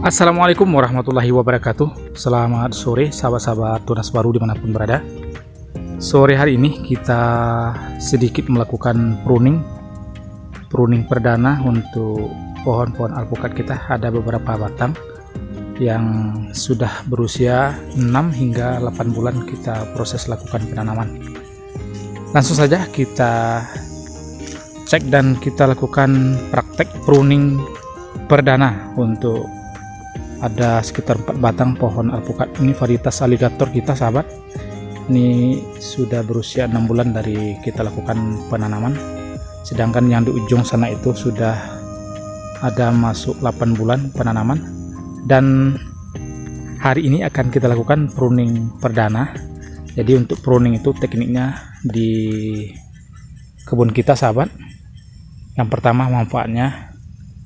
Assalamualaikum warahmatullahi wabarakatuh. Selamat sore sahabat-sahabat tunas baru dimanapun berada. Sore hari ini kita sedikit melakukan pruning perdana untuk pohon-pohon alpukat kita. Ada beberapa batang yang sudah berusia 6 hingga 8 bulan kita proses lakukan penanaman. Langsung saja kita cek dan kita lakukan praktek pruning perdana untuk ada sekitar 4 batang pohon alpukat. Ini varietas aligator kita sahabat. Ini sudah berusia 6 bulan dari kita lakukan penanaman. Sedangkan yang di ujung sana itu sudah ada masuk 8 bulan penanaman. Dan hari ini akan kita lakukan pruning perdana. Jadi untuk pruning itu tekniknya di kebun kita sahabat. Yang pertama manfaatnya,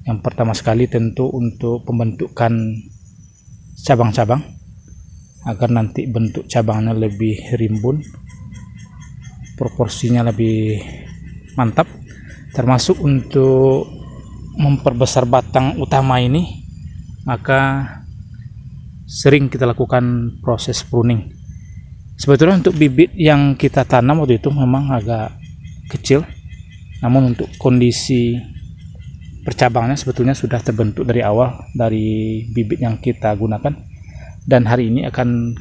yang pertama sekali tentu untuk pembentukan cabang-cabang agar nanti bentuk cabangnya lebih rimbun, proporsinya lebih mantap, termasuk untuk memperbesar batang utama ini. Maka sering kita lakukan proses pruning. Sebetulnya untuk bibit yang kita tanam waktu itu memang agak kecil, namun untuk kondisi percabangnya sebetulnya sudah terbentuk dari awal dari bibit yang kita gunakan. Dan hari ini akan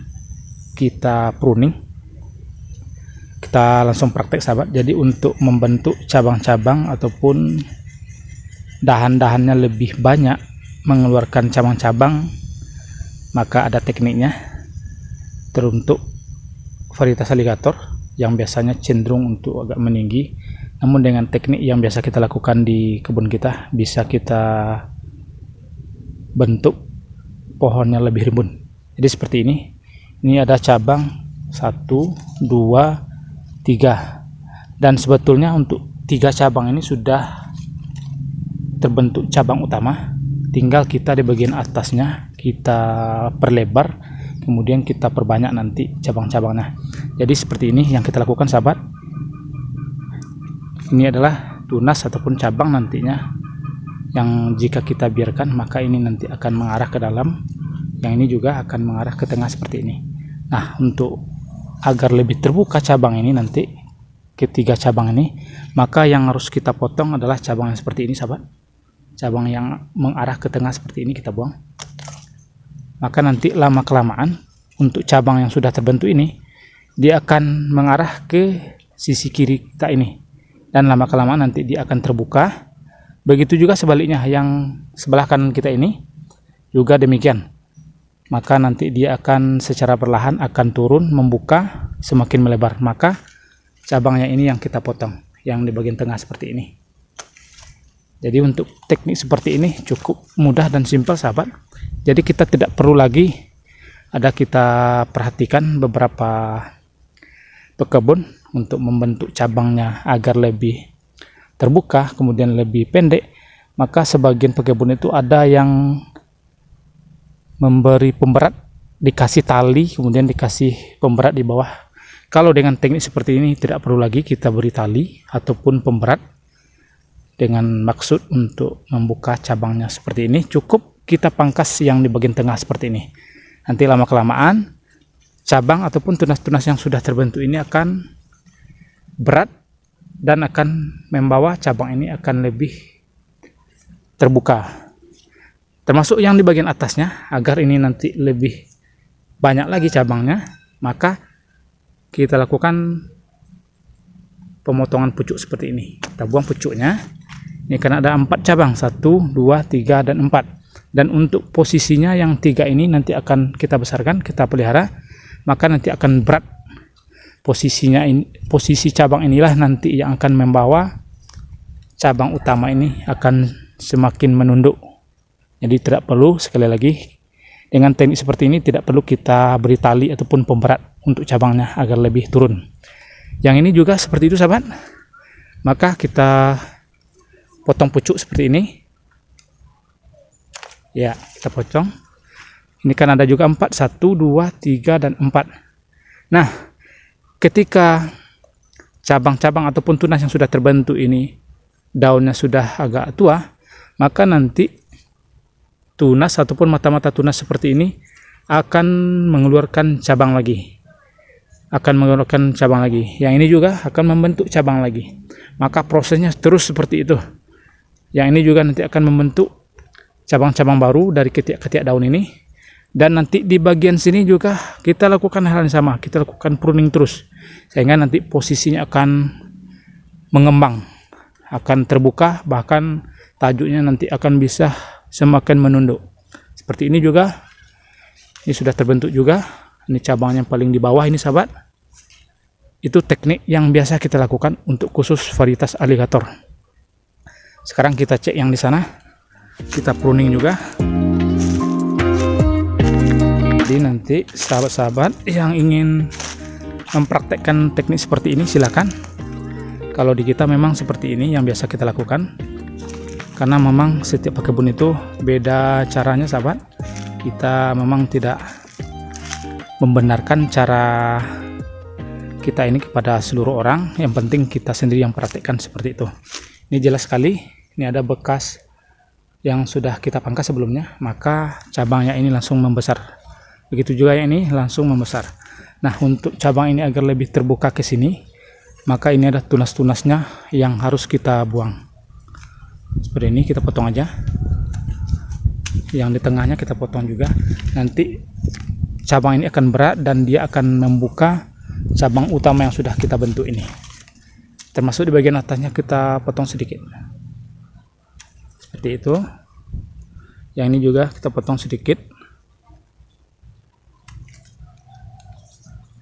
kita pruning. Kita langsung praktek sahabat. Jadi untuk membentuk cabang-cabang ataupun dahan-dahannya lebih banyak, mengeluarkan cabang-cabang, maka ada tekniknya. Teruntuk varietas aligator yang biasanya cenderung untuk agak meninggi, namun dengan teknik yang biasa kita lakukan di kebun kita, bisa kita bentuk pohonnya lebih rimbun. Jadi seperti ini. Ini ada cabang 1, 2, 3. Dan sebetulnya untuk 3 cabang ini sudah terbentuk cabang utama. Tinggal kita di bagian atasnya kita perlebar, kemudian kita perbanyak nanti cabang-cabangnya. Jadi seperti ini yang kita lakukan sahabat. Ini adalah tunas ataupun cabang nantinya yang jika kita biarkan maka ini nanti akan mengarah ke dalam, yang ini juga akan mengarah ke tengah seperti ini. Nah, untuk agar lebih terbuka cabang ini nanti, ketiga cabang ini, maka yang harus kita potong adalah cabang yang seperti ini sahabat. Cabang yang mengarah ke tengah seperti ini kita buang. Maka nanti lama kelamaan untuk cabang yang sudah terbentuk ini, dia akan mengarah ke sisi kiri kita ini. Dan lama kelamaan nanti dia akan terbuka. Begitu juga sebaliknya yang sebelah kanan kita ini juga demikian. Maka nanti dia akan secara perlahan akan turun, membuka, semakin melebar. Maka cabangnya ini yang kita potong, yang di bagian tengah seperti ini. Jadi untuk teknik seperti ini cukup mudah dan simpel sahabat. Jadi kita tidak perlu lagi ada kita perhatikan beberapa pekebun untuk membentuk cabangnya agar lebih terbuka, kemudian lebih pendek. Maka sebagian pekebun itu ada yang memberi pemberat, dikasih tali, kemudian dikasih pemberat di bawah. Kalau dengan teknik seperti ini tidak perlu lagi kita beri tali ataupun pemberat dengan maksud untuk membuka cabangnya seperti ini. Cukup kita pangkas yang di bagian tengah seperti ini. Nanti lama kelamaan cabang ataupun tunas-tunas yang sudah terbentuk ini akan berat dan akan membawa cabang ini akan lebih terbuka. Termasuk yang di bagian atasnya, agar ini nanti lebih banyak lagi cabangnya, maka kita lakukan pemotongan pucuk seperti ini. Kita buang pucuknya. Ini kan ada 4 cabang, 1, 2, 3, dan 4. Dan untuk posisinya yang 3 ini nanti akan kita besarkan, kita pelihara, maka nanti akan berat. Posisinya ini, posisi cabang inilah nanti yang akan membawa cabang utama ini akan semakin menunduk. Jadi tidak perlu, sekali lagi, dengan teknik seperti ini tidak perlu kita beri tali ataupun pemberat untuk cabangnya agar lebih turun. Yang ini juga seperti itu sahabat. Maka kita potong pucuk seperti ini. Ya, kita potong. Ini kan ada juga 4, 1, 2, 3, dan 4. Nah, ketika cabang-cabang ataupun tunas yang sudah terbentuk ini daunnya sudah agak tua, maka nanti tunas ataupun mata-mata tunas seperti ini akan mengeluarkan cabang lagi. Yang ini juga akan membentuk cabang lagi. Maka prosesnya terus seperti itu. Yang ini juga nanti akan membentuk cabang-cabang baru dari ketiak-ketiak daun ini. Dan nanti di bagian sini juga kita lakukan hal yang sama. Kita lakukan pruning terus. Sehingga nanti posisinya akan mengembang, akan terbuka, bahkan tajuknya nanti akan bisa semakin menunduk. Seperti ini juga. Ini sudah terbentuk juga. Ini cabang yang paling di bawah ini sahabat. Itu teknik yang biasa kita lakukan untuk khusus varietas aligator. Sekarang kita cek yang di sana. Kita pruning juga. Jadi nanti sahabat-sahabat yang ingin mempraktekkan teknik seperti ini silakan. Kalau di kita memang seperti ini yang biasa kita lakukan. Karena memang setiap kebun itu beda caranya sahabat. Kita memang tidak membenarkan cara kita ini kepada seluruh orang. Yang penting kita sendiri yang praktekkan seperti itu. Ini jelas sekali. Ini ada bekas yang sudah kita pangkas sebelumnya, maka cabangnya ini langsung membesar. Begitu juga yang ini langsung membesar. Nah, untuk cabang ini agar lebih terbuka ke sini, maka ini ada tunas-tunasnya yang harus kita buang. Seperti ini kita potong aja. Yang di tengahnya kita potong juga. Nanti cabang ini akan berat dan dia akan membuka cabang utama yang sudah kita bentuk ini. Termasuk di bagian atasnya kita potong sedikit. Seperti itu. Yang ini juga kita potong sedikit.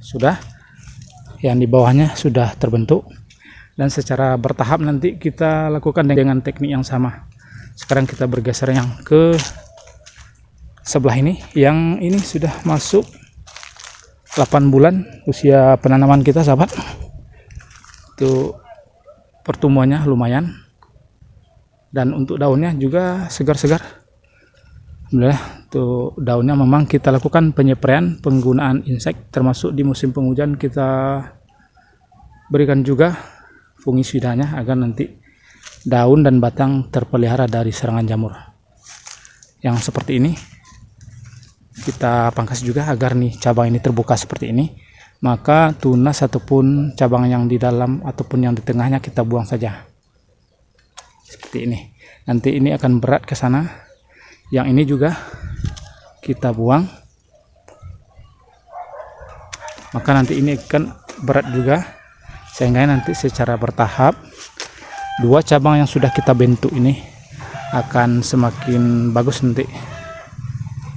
Sudah. Yang di bawahnya sudah terbentuk. Dan secara bertahap nanti kita lakukan dengan teknik yang sama. Sekarang kita bergeser yang ke sebelah ini. Yang ini sudah masuk 8 bulan usia penanaman kita sahabat. Itu pertumbuhannya lumayan. Dan untuk daunnya juga segar-segar. Alhamdulillah, untuk daunnya memang kita lakukan penyepreian penggunaan insek, termasuk di musim penghujan kita berikan juga fungisidanya agar nanti daun dan batang terpelihara dari serangan jamur. Yang seperti ini kita pangkas juga agar nih cabang ini terbuka seperti ini. Maka tunas ataupun cabang yang di dalam ataupun yang di tengahnya kita buang saja. Seperti ini. Nanti ini akan berat ke sana. Yang ini juga kita buang. Maka nanti ini akan berat juga. Sehingga nanti secara bertahap dua cabang yang sudah kita bentuk ini akan semakin bagus nanti.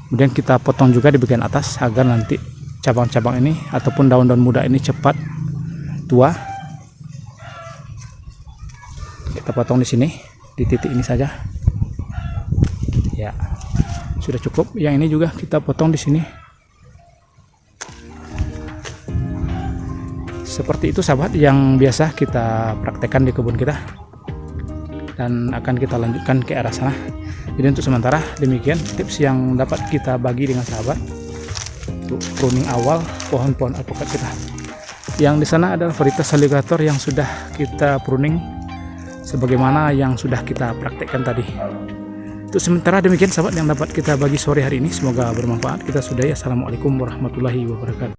Kemudian kita potong juga di bagian atas agar nanti cabang-cabang ini ataupun daun-daun muda ini cepat tua. Kita potong di sini, di titik ini saja. Ya, sudah cukup. Yang ini juga kita potong di sini. Seperti itu sahabat yang biasa kita praktekkan di kebun kita. Dan akan kita lanjutkan ke arah sana. Jadi untuk sementara demikian tips yang dapat kita bagi dengan sahabat untuk pruning awal pohon-pohon alpukat kita. Yang di sana adalah varietas aligator yang sudah kita pruning sebagaimana yang sudah kita praktekkan tadi. Untuk sementara demikian sahabat yang dapat kita bagi sore hari ini, semoga bermanfaat. Kita sudahi. Assalamualaikum warahmatullahi wabarakatuh.